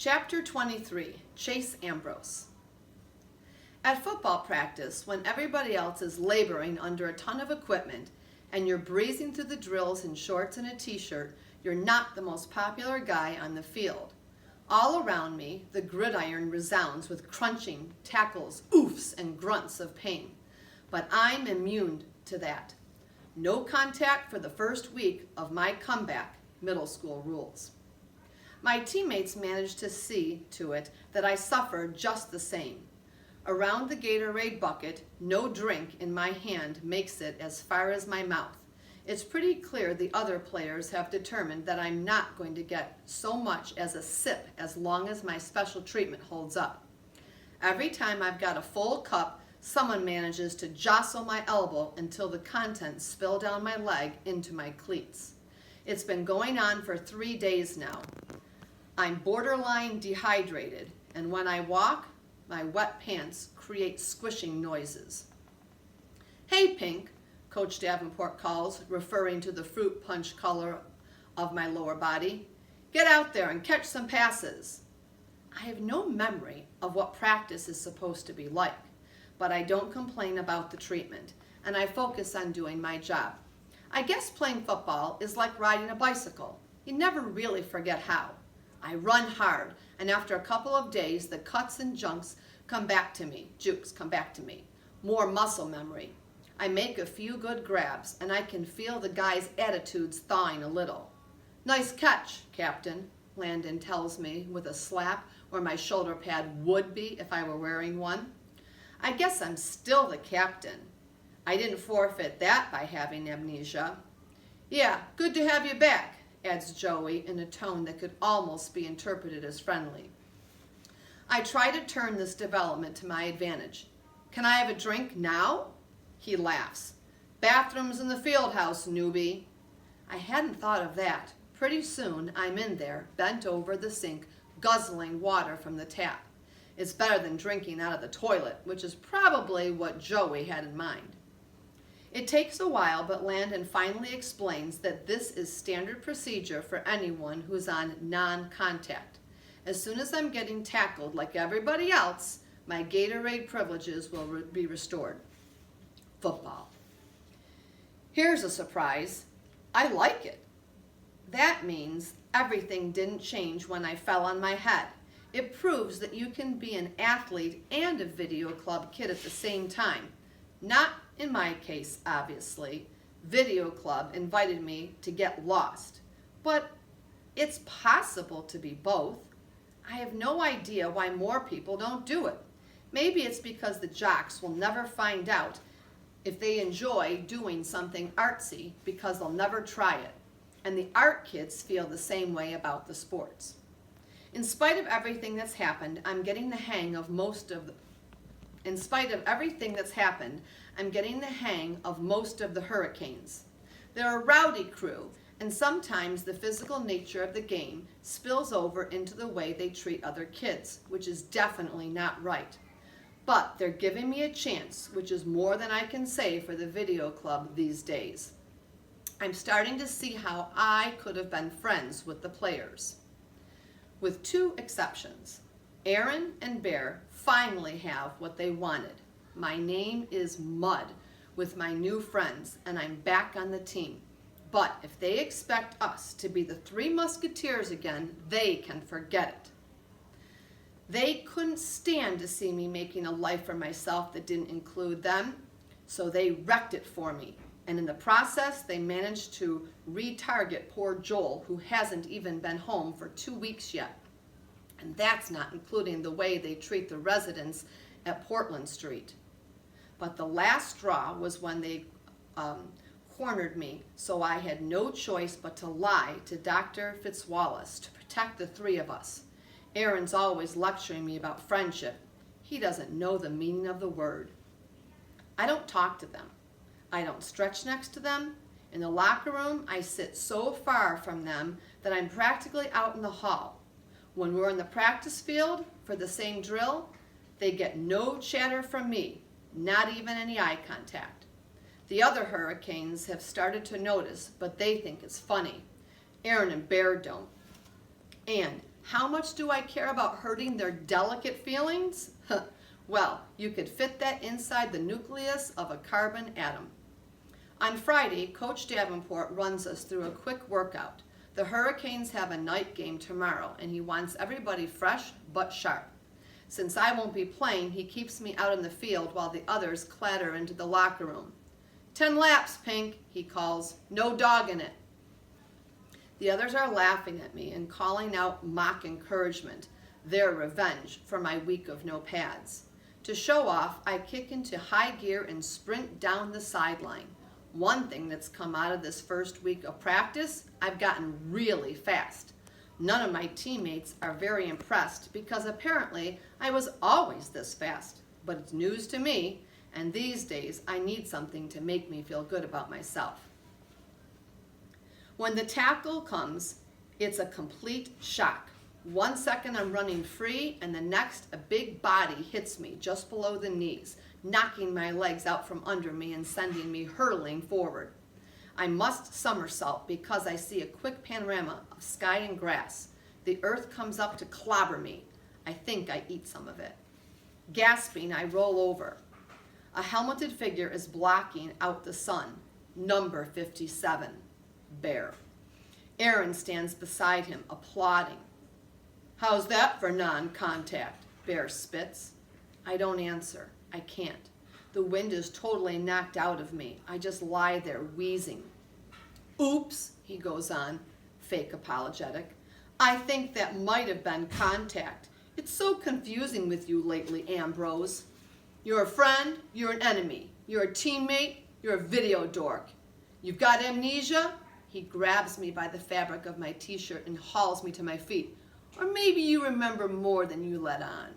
Chapter 23, Chase Ambrose. At football practice, when everybody else is laboring under a ton of equipment and you're breezing through the drills in shorts and a t-shirt, you're not the most popular guy on the field. All around me, the gridiron resounds with crunching, tackles, oofs, and grunts of pain. But I'm immune to that. No contact for the first week of my comeback, middle school rules. My teammates managed to see to it that I suffered just the same. Around the Gatorade bucket, no drink in my hand makes it as far as my mouth. It's pretty clear the other players have determined that I'm not going to get so much as a sip as long as my special treatment holds up. Every time I've got a full cup, someone manages to jostle my elbow until the contents spill down my leg into my cleats. It's been going on for 3 days now. I'm borderline dehydrated, and when I walk, my wet pants create squishing noises. "Hey, Pink," Coach Davenport calls, referring to the fruit punch color of my lower body. "Get out there and catch some passes." I have no memory of what practice is supposed to be like, but I don't complain about the treatment, and I focus on doing my job. I guess playing football is like riding a bicycle. You never really forget how. I run hard, and after a couple of days, the cuts and jukes come back to me. More muscle memory. I make a few good grabs, and I can feel the guys' attitudes thawing a little. "Nice catch, Captain," Landon tells me with a slap where my shoulder pad would be if I were wearing one. I guess I'm still the captain. I didn't forfeit that by having amnesia. "Yeah, good to have you back," adds Joey in a tone that could almost be interpreted as friendly. I try to turn this development to my advantage. "Can I have a drink now?" He laughs. "Bathrooms in the field house, newbie." I hadn't thought of that. Pretty soon I'm in there, bent over the sink, guzzling water from the tap. It's better than drinking out of the toilet, which is probably what Joey had in mind. It takes a while, but Landon finally explains that this is standard procedure for anyone who's on non-contact. As soon as I'm getting tackled like everybody else, my Gatorade privileges will be restored. Football. Here's a surprise. I like it. That means everything didn't change when I fell on my head. It proves that you can be an athlete and a video club kid at the same time. Not in my case, obviously. Video club invited me to get lost. But it's possible to be both. I have no idea why more people don't do it. Maybe it's because the jocks will never find out if they enjoy doing something artsy because they'll never try it. And the art kids feel the same way about the sports. In spite of everything that's happened, I'm getting the hang of most of the hurricanes. They're a rowdy crew, and sometimes the physical nature of the game spills over into the way they treat other kids, which is definitely not right. But they're giving me a chance, which is more than I can say for the video club these days. I'm starting to see how I could have been friends with the players. With 2 exceptions. Aaron and Bear finally have what they wanted. My name is Mud with my new friends, and I'm back on the team. But if they expect us to be the 3 Musketeers again, they can forget it. They couldn't stand to see me making a life for myself that didn't include them, so they wrecked it for me. And in the process, they managed to retarget poor Joel, who hasn't even been home for 2 weeks yet. And that's not including the way they treat the residents at Portland Street. But the last straw was when they cornered me, so I had no choice but to lie to Dr. Fitzwallace to protect the 3 of us. Aaron's always lecturing me about friendship. He doesn't know the meaning of the word. I don't talk to them. I don't stretch next to them. In the locker room, I sit so far from them that I'm practically out in the hall. When we're in the practice field for the same drill, they get no chatter from me, not even any eye contact. The other hurricanes have started to notice, but they think it's funny. Aaron and Bear don't. And How much do I care about hurting their delicate feelings? Well, you could fit that inside the nucleus of a carbon atom. On Friday, Coach Davenport runs us through a quick workout. The Hurricanes have a night game tomorrow, and he wants everybody fresh but sharp. Since I won't be playing, he keeps me out in the field while the others clatter into the locker room. 10 laps, Pink, he calls. No dog in it. The others are laughing at me and calling out mock encouragement, their revenge for my week of no pads. To show off, I kick into high gear and sprint down the sideline. One thing that's come out of this first week of practice, I've gotten really fast. None of my teammates are very impressed because apparently I was always this fast, but it's news to me, and these days I need something to make me feel good about myself. When the tackle comes, it's a complete shock. 1 second I'm running free, and the next a big body hits me just below the knees, knocking my legs out from under me and sending me hurtling forward. I must somersault because I see a quick panorama of sky and grass. The earth comes up to clobber me. I think I eat some of it. Gasping, I roll over. A helmeted figure is blocking out the sun. Number 57. Bear. Aaron stands beside him, applauding. How's that for non-contact? Bear spits. I don't answer. I can't. The wind is totally knocked out of me. I just lie there wheezing. Oops, he goes on, fake apologetic. I think that might have been contact. It's so confusing with you lately, Ambrose. You're a friend, you're an enemy. You're a teammate, you're a video dork. You've got amnesia? He grabs me by the fabric of my t-shirt and hauls me to my feet. Or maybe you remember more than you let on.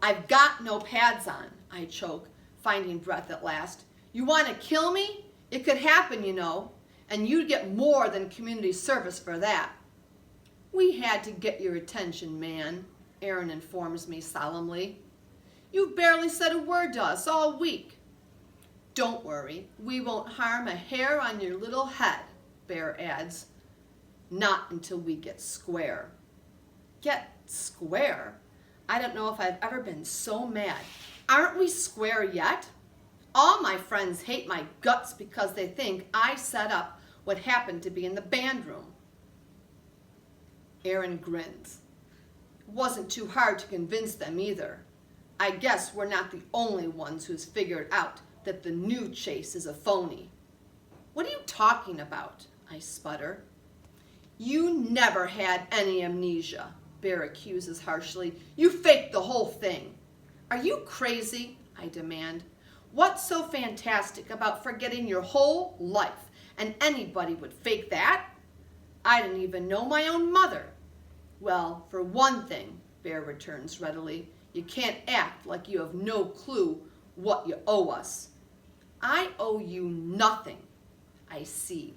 I've got no pads on, I choke, finding breath at last. You want to kill me? It could happen, you know, and you'd get more than community service for that. We had to get your attention, man, Aaron informs me solemnly. You've barely said a word to us all week. Don't worry, we won't harm a hair on your little head, Bear adds. Not until we get square. Get square? I don't know if I've ever been so mad. Aren't we square yet? All my friends hate my guts because they think I set up what happened to be in the band room. Aaron grins. It wasn't too hard to convince them either. I guess we're not the only ones who's figured out that the new Chase is a phony. What are you talking about? I sputter. You never had any amnesia, Bear accuses harshly. You faked the whole thing. Are you crazy? I demand. What's so fantastic about forgetting your whole life? And anybody would fake that? I didn't even know my own mother. Well, for one thing, Bear returns readily, you can't act like you have no clue what you owe us. I owe you nothing, I seethe.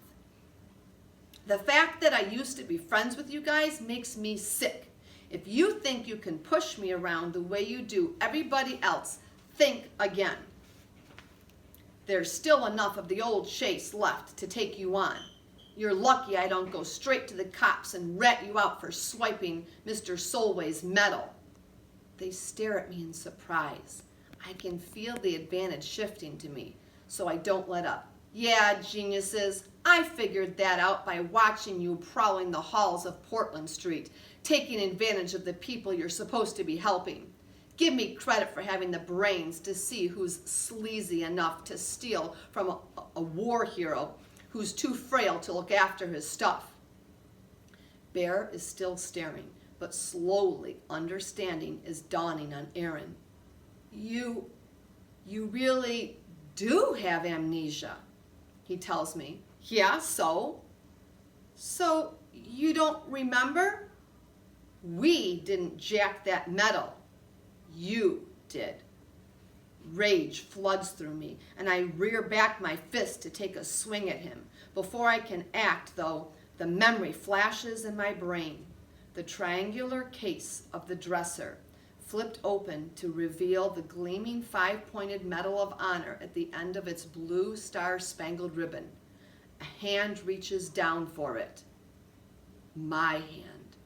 The fact that I used to be friends with you guys makes me sick. If you think you can push me around the way you do everybody else, think again. There's still enough of the old Chase left to take you on. You're lucky I don't go straight to the cops and rat you out for swiping Mr. Solway's medal. They stare at me in surprise. I can feel the advantage shifting to me, so I don't let up. Yeah, geniuses, I figured that out by watching you prowling the halls of Portland Street, taking advantage of the people you're supposed to be helping. Give me credit for having the brains to see who's sleazy enough to steal from a war hero who's too frail to look after his stuff. Bear is still staring, but slowly understanding is dawning on Aaron. You really do have amnesia, he tells me. Yeah, so? So you don't remember? We didn't jack that medal. You did. Rage floods through me, and I rear back my fist to take a swing at him. Before I can act, though, the memory flashes in my brain. The triangular case of the dresser flipped open to reveal the gleaming 5-pointed Medal of Honor at the end of its blue star-spangled ribbon. A hand reaches down for it. My hand.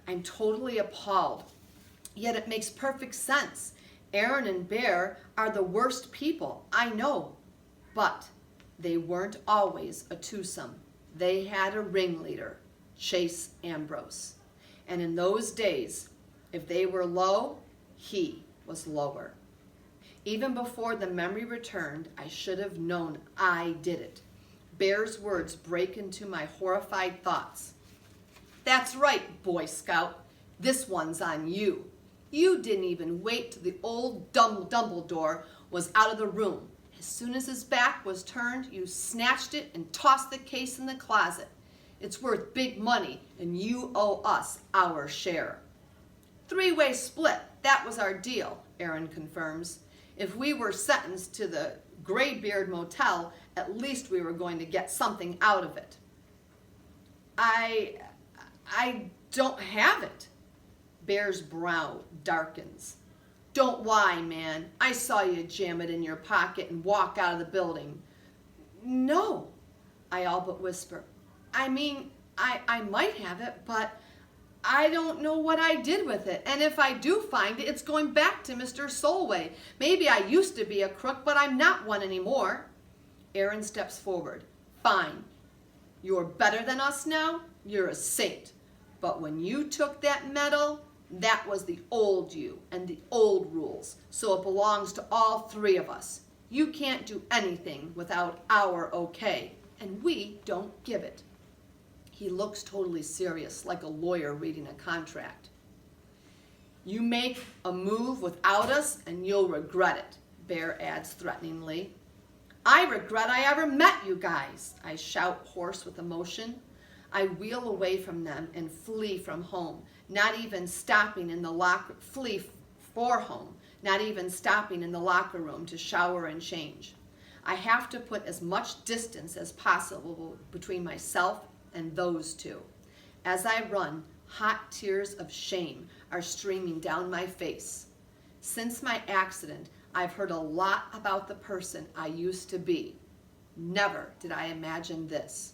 I'm totally appalled. Yet it makes perfect sense. Aaron and Bear are the worst people, I know. But they weren't always a twosome. They had a ringleader, Chase Ambrose. And in those days, if they were low, he was lower. Even before the memory returned, I should have known I did it. Bear's words break into my horrified thoughts. That's right, Boy Scout. This one's on you. You didn't even wait till the old Dumbledore was out of the room. As soon as his back was turned, you snatched it and tossed the case in the closet. It's worth big money, and you owe us our share. Three-way split, that was our deal, Aaron confirms. If we were sentenced to the Graybeard Motel, at least we were going to get something out of it. I don't have it. Bear's brow darkens. Don't lie, man. I saw you jam it in your pocket and walk out of the building. No, I all but whisper. I mean, I might have it, but I don't know what I did with it. And if I do find it, it's going back to Mr. Solway. Maybe I used to be a crook, but I'm not one anymore. Aaron steps forward. Fine. You're better than us now? You're a saint. But when you took that medal, that was the old you and the old rules. So it belongs to all three of us. You can't do anything without our okay, and we don't give it. He looks totally serious, like a lawyer reading a contract. You make a move without us and you'll regret it, Bear adds threateningly. I regret I ever met you guys, I shout, hoarse with emotion. I wheel away from them and flee from home, not even stopping in the locker, flee for home, not even stopping in the locker room to shower and change. I have to put as much distance as possible between myself and those two. As I run, hot tears of shame are streaming down my face. Since my accident, I've heard a lot about the person I used to be. Never did I imagine this.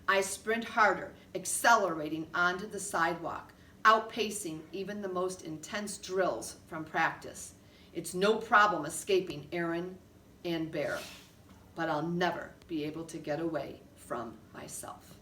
I sprint harder, accelerating onto the sidewalk, outpacing even the most intense drills from practice. It's no problem escaping Aaron and Bear, but I'll never be able to get away from myself.